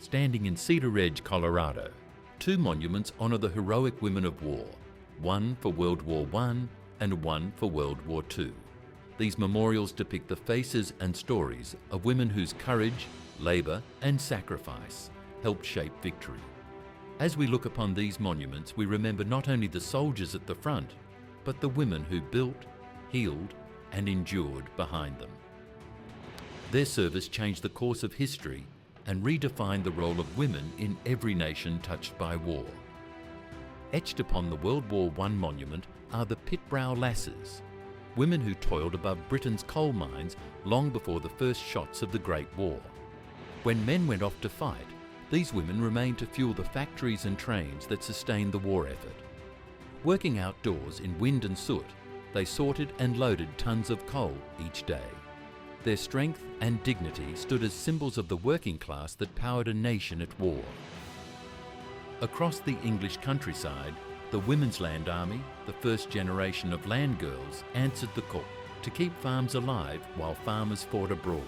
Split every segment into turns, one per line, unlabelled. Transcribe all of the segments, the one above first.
standing in Cedaredge, Colorado. Two monuments honour the heroic women of war, one for World War I and one for World War II. These memorials depict the faces and stories of women whose courage, labour and sacrifice helped shape victory. As we look upon these monuments, we remember not only the soldiers at the front, but the women who built, healed and endured behind them. Their service changed the course of history and redefined the role of women in every nation touched by war. Etched upon the World War I monument are the pit-brow lasses, women who toiled above Britain's coal mines long before the first shots of the Great War. When men went off to fight, these women remained to fuel the factories and trains that sustained the war effort. Working outdoors in wind and soot, they sorted and loaded tons of coal each day. Their strength and dignity stood as symbols of the working class that powered a nation at war. Across the English countryside, the Women's Land Army, the first generation of land girls, answered the call to keep farms alive while farmers fought abroad.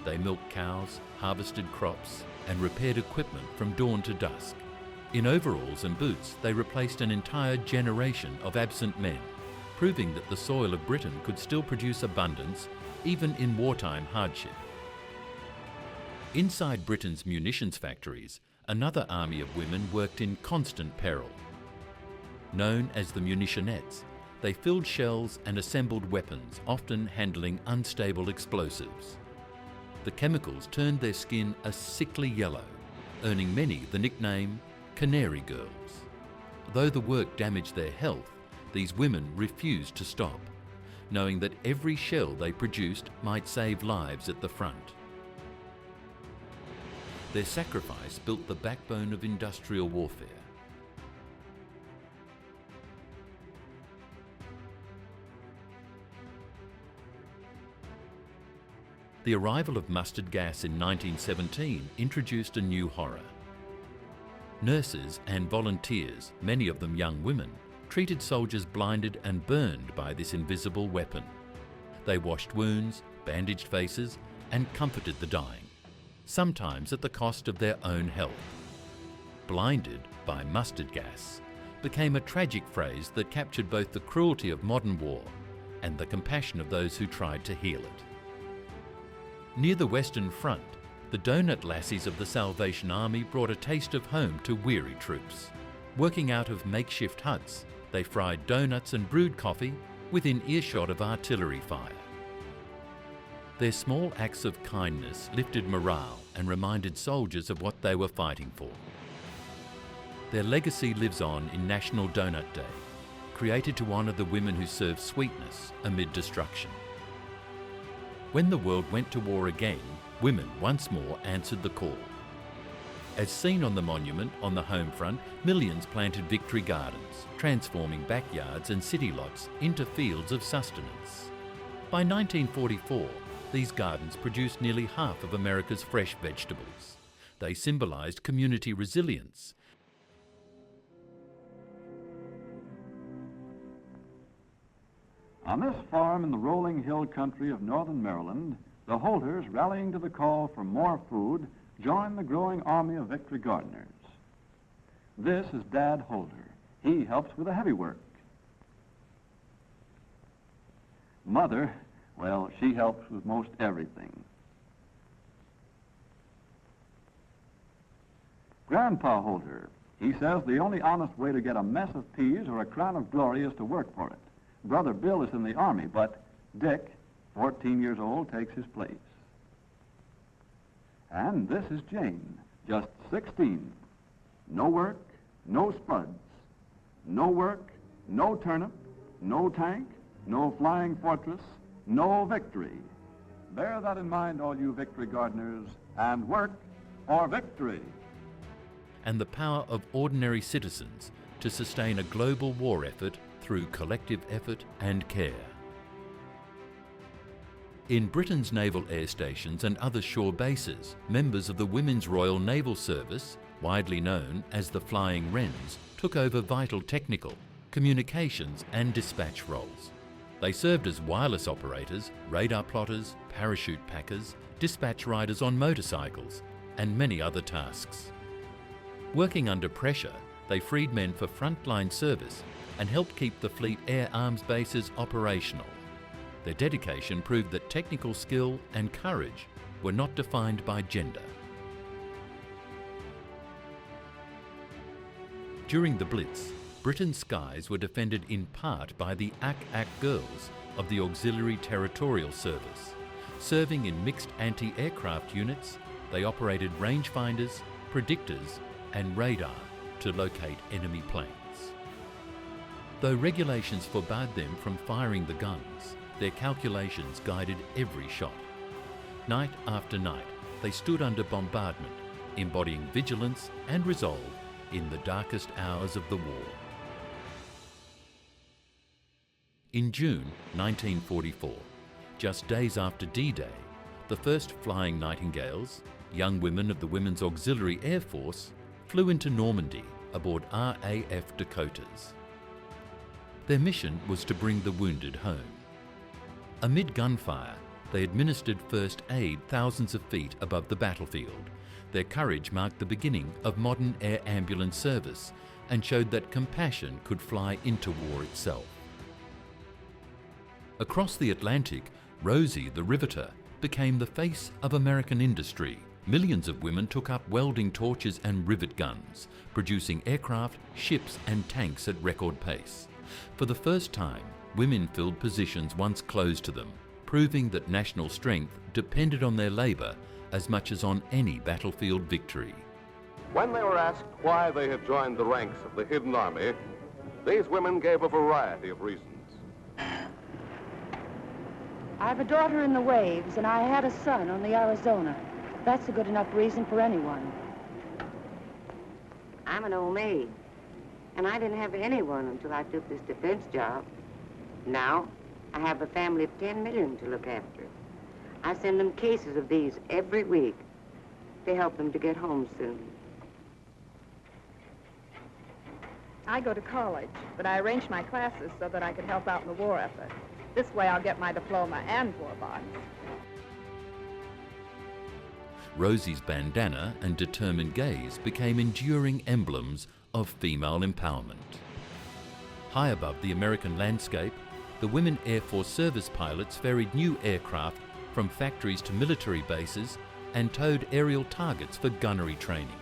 They milked cows, harvested crops, and repaired equipment from dawn to dusk. In overalls and boots, they replaced an entire generation of absent men, proving that the soil of Britain could still produce abundance even in wartime hardship. Inside Britain's munitions factories, another army of women worked in constant peril. Known as the Munitionettes, they filled shells and assembled weapons, often handling unstable explosives. The chemicals turned their skin a sickly yellow, earning many the nickname Canary Girls. Though the work damaged their health, these women refused to stop, knowing that every shell they produced might save lives at the front. Their sacrifice built the backbone of industrial warfare. The arrival of mustard gas in 1917 introduced a new horror. Nurses and volunteers, many of them young women, treated soldiers blinded and burned by this invisible weapon. They washed wounds, bandaged faces, and comforted the dying, sometimes at the cost of their own health. Blinded by mustard gas became a tragic phrase that captured both the cruelty of modern war and the compassion of those who tried to heal it. Near the Western Front, the donut lassies of the Salvation Army brought a taste of home to weary troops. Working out of makeshift huts, they fried donuts and brewed coffee within earshot of artillery fire. Their small acts of kindness lifted morale and reminded soldiers of what they were fighting for. Their legacy lives on in National Donut Day, created to honour the women who served sweetness amid destruction. When the world went to war again, women once more answered the call. As seen on the monument on the home front, millions planted victory gardens, transforming backyards and city lots into fields of sustenance. By 1944, these gardens produced nearly half of America's fresh vegetables. They symbolised community resilience.
On this farm in the rolling hill country of northern Maryland, the Holters, rallying to the call for more food, joined the growing army of victory gardeners. This is Dad Holter. He helps with the heavy work. Mother, well, she helps with most everything. Grandpa Holter, he says the only honest way to get a mess of peas or a crown of glory is to work for it. Brother Bill is in the Army, but Dick, 14 years old, takes his place. And this is Jane, just 16. No work, no spuds. No work, no turnip, no tank, no flying fortress, no victory. Bear that in mind, all you victory gardeners, and work for victory.
And the power of ordinary citizens to sustain a global war effort through collective effort and care. In Britain's naval air stations and other shore bases, members of the Women's Royal Naval Service, widely known as the Flying Wrens, took over vital technical, communications and dispatch roles. They served as wireless operators, radar plotters, parachute packers, dispatch riders on motorcycles, and many other tasks. Working under pressure, they freed men for frontline service and helped keep the fleet air arms bases operational. Their dedication proved that technical skill and courage were not defined by gender. During the Blitz, Britain's skies were defended in part by the Ack Ack Girls of the Auxiliary Territorial Service. Serving in mixed anti-aircraft units, they operated rangefinders, predictors and radar to locate enemy planes. Though regulations forbade them from firing the guns, their calculations guided every shot. Night after night, they stood under bombardment, embodying vigilance and resolve in the darkest hours of the war. In June 1944, just days after D-Day, the first Flying Nightingales, young women of the Women's Auxiliary Air Force, flew into Normandy aboard RAF Dakotas. Their mission was to bring the wounded home. Amid gunfire, they administered first aid thousands of feet above the battlefield. Their courage marked the beginning of modern air ambulance service and showed that compassion could fly into war itself. Across the Atlantic, Rosie the Riveter became the face of American industry. Millions of women took up welding torches and rivet guns, producing aircraft, ships and tanks at record pace. For the first time, women filled positions once closed to them, proving that national strength depended on their labour as much as on any battlefield victory.
When they were asked why they had joined the ranks of the hidden army, these women gave a variety of reasons.
I have a daughter in the waves, and I had a son on the Arizona. That's a good enough reason for anyone.
I'm an old maid, and I didn't have anyone until I took this defense job. Now, I have a family of 10 million to look after. I send them cases of these every week. They help them to get home soon.
I go to college, but I arrange my classes so that I can help out in the war effort. This way I'll get my diploma and war bonds.
Rosie's bandana and determined gaze became enduring emblems of female empowerment. High above the American landscape, the women Air Force service pilots ferried new aircraft from factories to military bases and towed aerial targets for gunnery training.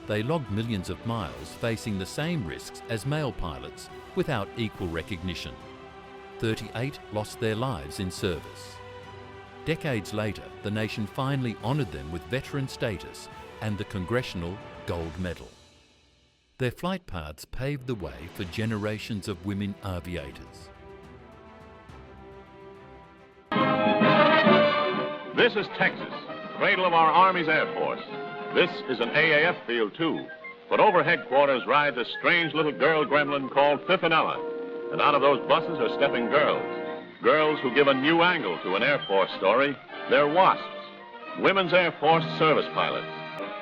They logged millions of miles facing the same risks as male pilots without equal recognition. 38 lost their lives in service. Decades later, the nation finally honoured them with veteran status and the Congressional Gold Medal. Their flight paths paved the way for generations of women aviators.
This is Texas, cradle of our Army's Air Force. This is an AAF field, too. But over headquarters rides a strange little girl gremlin called Fiffinella. And out of those buses are stepping girls. Girls who give a new angle to an Air Force story. They're WASPs, Women's Air Force Service Pilots.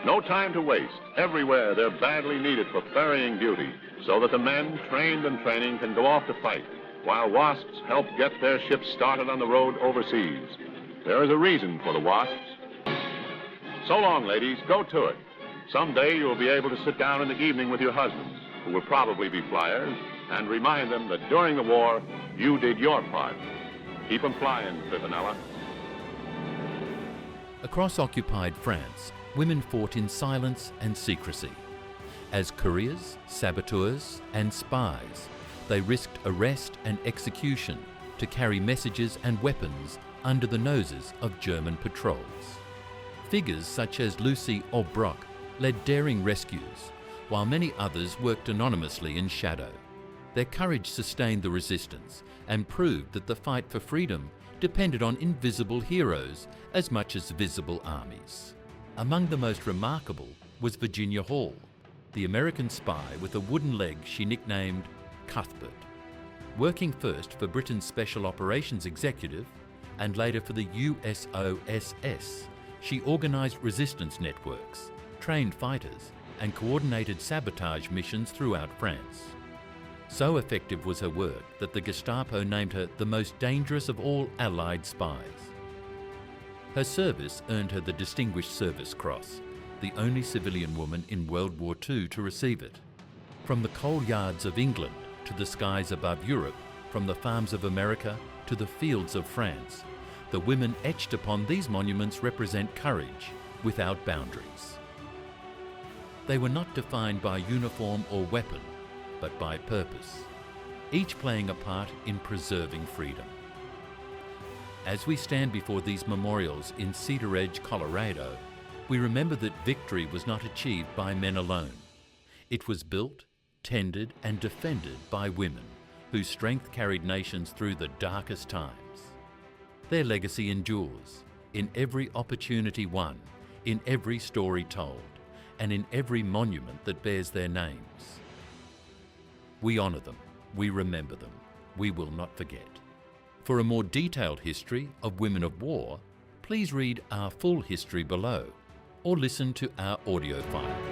No time to waste. Everywhere they're badly needed for ferrying duty so that the men, trained and training, can go off to fight, while WASPs help get their ships started on the road overseas. There is a reason for the WASPs. So long, ladies. Go to it. Someday you'll be able to sit down in the evening with your husbands, who will probably be flyers, and remind them that during the war, you did your part. Keep them flying, Fiffinella.
Across occupied France, women fought in silence and secrecy. As couriers, saboteurs, and spies, they risked arrest and execution to carry messages and weapons under the noses of German patrols. Figures such as Lucy Obrock led daring rescues, while many others worked anonymously in shadow. Their courage sustained the resistance and proved that the fight for freedom depended on invisible heroes as much as visible armies. Among the most remarkable was Virginia Hall, the American spy with a wooden leg she nicknamed Cuthbert. Working first for Britain's Special Operations Executive and later for the USOSS, she organised resistance networks, trained fighters, and coordinated sabotage missions throughout France. So effective was her work that the Gestapo named her the most dangerous of all Allied spies. Her service earned her the Distinguished Service Cross, the only civilian woman in World War II to receive it. From the coal yards of England to the skies above Europe, from the farms of America to the fields of France, the women etched upon these monuments represent courage without boundaries. They were not defined by uniform or weapon, but by purpose, each playing a part in preserving freedom. As we stand before these memorials in Cedaredge, Colorado, we remember that victory was not achieved by men alone. It was built, tended, and defended by women, whose strength carried nations through the darkest times. Their legacy endures in every opportunity won, in every story told, and in every monument that bears their names. We honour them, we remember them, we will not forget. For a more detailed history of women of war, please read our full history below or listen to our audio file.